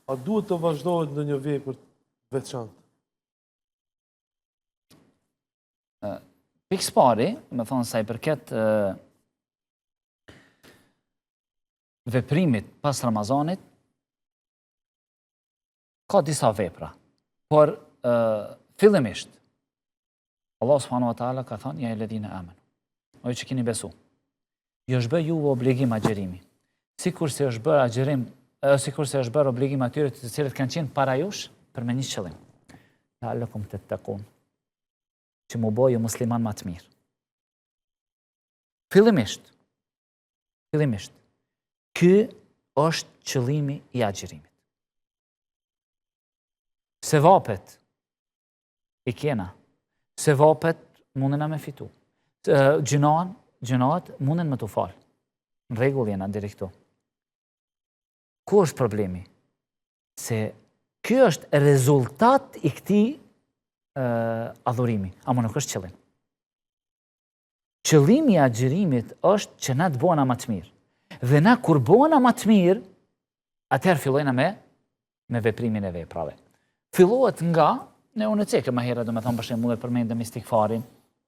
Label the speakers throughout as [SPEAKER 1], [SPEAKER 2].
[SPEAKER 1] A duhet të vazhdohet në një vepër veçantë?
[SPEAKER 2] Pikës pari, me thonë sa i përket veprimit pas Ramazanit, ka disa vepra, por fillimisht, Allah subhanahu wa taala ka thënë, ja ledhina amen, o që keni besu, ju është bërë juve obligim agjerimi, sikur se është bërë agjerim, sikur se është bërë obligim atyre të cilët kanë qenë para jush, për me një qëllim. La'allakum tattaqun, që mu bojë musliman më të mirë. Fillimisht, ky është qëllimi i agjerimit. Sevapet i kena, sevapet mundena me fitu. Gjënat munden me të falë. Në regull jena deri këtu. Ku është problemi? Se ky është rezultat i këtij adhurimi, ama nuk është qëllim. Qëllimi i agjerimit është që na të bëna më të mirë. Dhe na kur bëna më të mirë, atëherë fillojna me veprimin e veprave. Fillohet nga, ne unë e cekë më herë, do me thonë për shembull e përmendëm istikfarin,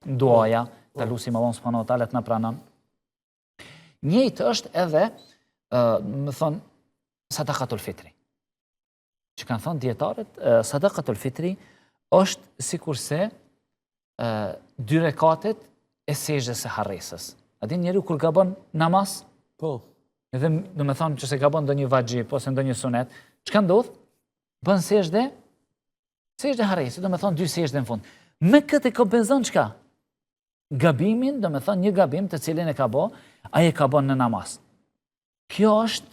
[SPEAKER 2] duaja, ta lutim Allahun subhanahu wa taala të na pranon. Njëjtë është edhe, më thonë, sadakatul fitri. Që kanë thonë dietarët, sadakatul fitri është sikurse dy rekatet e sejdës së harresës. A din njeriu kur gabon namaz?
[SPEAKER 1] Po.
[SPEAKER 2] Edhe do me thonë që se gabon ndonjë vajxhib ose ndonjë sunet, çka ndodh? Bën sejdë harresë, do me thonë dy sejdë në fund. Me këtë e kompenzon çka? Gabimin, do me thonë një gabim të cilin e ka bë, ai e ka bën në namaz. Kjo është,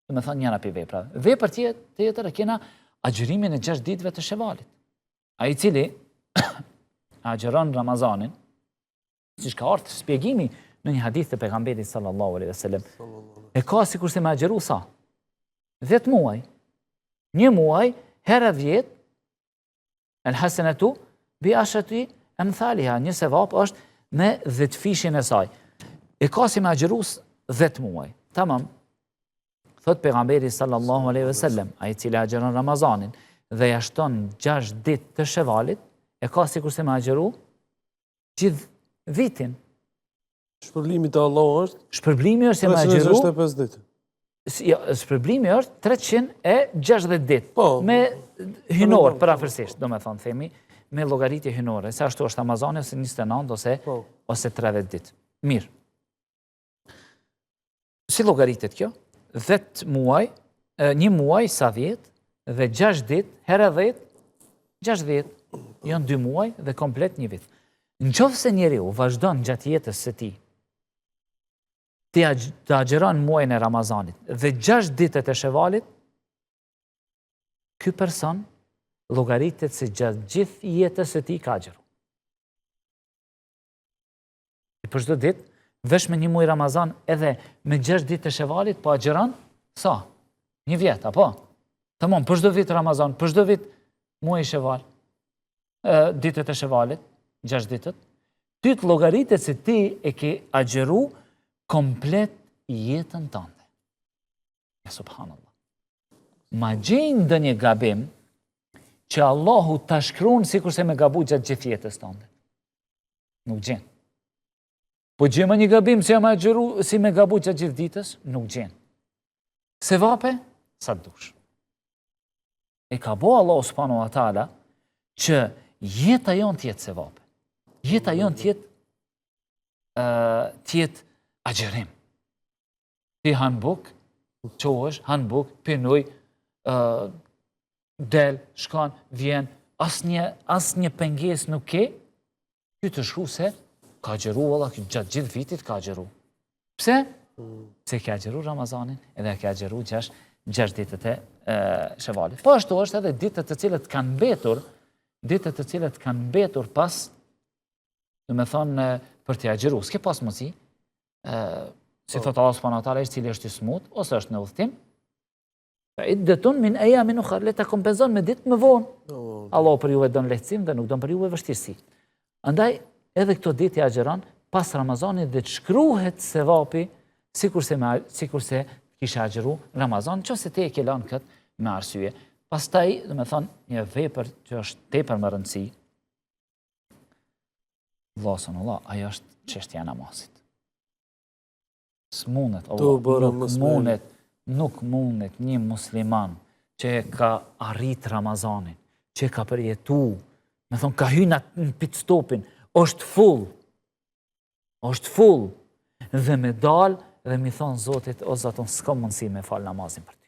[SPEAKER 2] do me thonë njëra pi veprave. Vepër tjetër e kena agjërimin e 6 ditëve të Shevalit. Ai i cili agjeron Ramazanin, siç ka ardhur shpjegimi në një hadith të pejgamberit sallallahu alaihi wasallam, e ka sikurse me agjeru sa? 10 muaj. Një muaj herë 10, el hasanatu bi ashati amthaliha, një sevap është me 10 fishin e saj. E ka si me agjeru 10 muaj. Tamam. Thot pejgamberi sallallahu alaihi wasallam, ai i cili agjeron Ramazanin dhe ja shton 6 ditë të Shevalit, e ka sikurse me agjeru gjithë vitin.
[SPEAKER 1] Shpërblimi të Allahut është?
[SPEAKER 2] Shpërblimi është se me agjeru
[SPEAKER 1] 365 ditë.
[SPEAKER 2] Shpërblimi është 360 ditë.
[SPEAKER 1] Po.
[SPEAKER 2] Me hynor, parafërsisht, do me thonë, themi, me llogaritje hynore. Se ashtu është Ramazani ose 29 ose 30 ditë. Mirë. Si llogaritet kjo? 10 muaj, një muaj sa 10 dhe 6 ditë, herë 10, 60, janë 2 muaj dhe komplet një vit. Nëse njeriu vazhdon gjatë jetës së tij të agjeron muajin e Ramazanit dhe 6 ditët e Shevalit, ky person llogaritet se gjatë gjithë jetës së tij ka agjeru. Për çdo ditë, vesh me një muaj Ramazan edhe me 6 ditë të Shevalit, po agjeron sa? Një vjet, apo? Tamam, për çdo vit Ramazan, për çdo vit muaj Sheval, ditët e Shevalit, 6 ditët, ty të llogaritet se ti e ke agjeru komplet jetën tënde. Ja, subhanallah. Ma gjenë ndonjë gabim që Allahu ta shkruan sikurse me gabu gjatë gjithë jetës tënde. Nuk gjenë. Po gjemë një gabim si me agjeru, si me gabu gjatë gjithë ditës? Nuk gjenë. Se vape, sa të dush. E ka bo Allahu subhanahu wa taala që jeta jonë tjetë se vape. Jeta jonë tjetë agjerim. Ti hanë buk, qohësh, hanë buk, pinuj, del, shkan, vjen, as një penges nuk ke, ty të shku se ka agjeru, valla, gjatë gjithë vitit ka agjeru. Pse? Se ka agjeru Ramazanin edhe ka agjeru 6 ditët e Shevalit. Po ashtu është edhe ditët të cilët kanë mbetur pas, do me thonë, për t'i agjeru. S'ke pas mundësi, si thotë Allah subhanahu wa taala, i cili është i smut, ose është në udhtim, iddatun min ayamin ukhra, le ta kompenzon me ditë më vonë. Allahu për juve don lehtësim dhe nuk don për juve vështirësi. Andaj, edhe këto ditë i agjeron pas Ramazanit dhe të shkruhet sevapi sikurse kisha agjëru në Ramazan, që se te e ke lanë këtë me arsye. Pastaj, dhe me thonë, një vepër që është tepër më rëndësi, vllazën Allah, ajo është çështja e namazit. S'mundet, nuk mundet një musliman që ka arrit Ramazanin, që ka përjetu, me thonë, ka hyna në pit stopin, është full, dhe me dalë dhe mi thonë Zotit, o Zotin, s'ka mundësi me falë namazin për ty.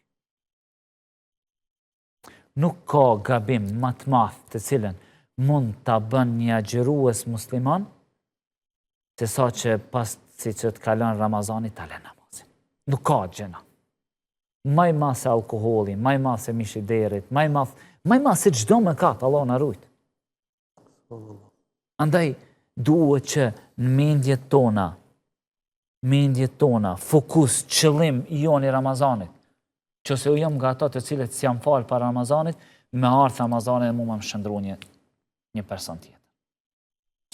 [SPEAKER 2] Nuk ka gabim më të madh të cilën mund të bën një agjërues musliman, se sa që pas si që të kalon Ramazani, të alen namazin. Nuk ka gjëna. Maj ma se alkoholi, maj ma se mishi derit, maj ma se gjdo me katë, Allah në rujtë. Andaj, duhet që në mendjet tona, fokus, qëllim jonë i Ramazanit, që se u jam nga ata të cilët si jam falë para Ramazanit, me ardhë Ramazanit mu më shëndru një person tjetër.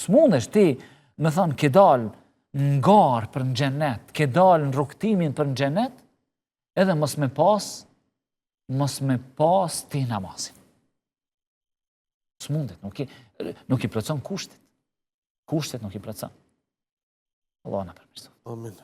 [SPEAKER 2] S'mundesh ti, me thonë, ke dalë në garë për në xhenet, ke dalë në rrugtimin për në xhenet, edhe mos me pas ti namazin. S'mundet, nuk i plotson kushtet. Kushtet nuk i plotson. Allah na përmirëson.
[SPEAKER 1] Amin.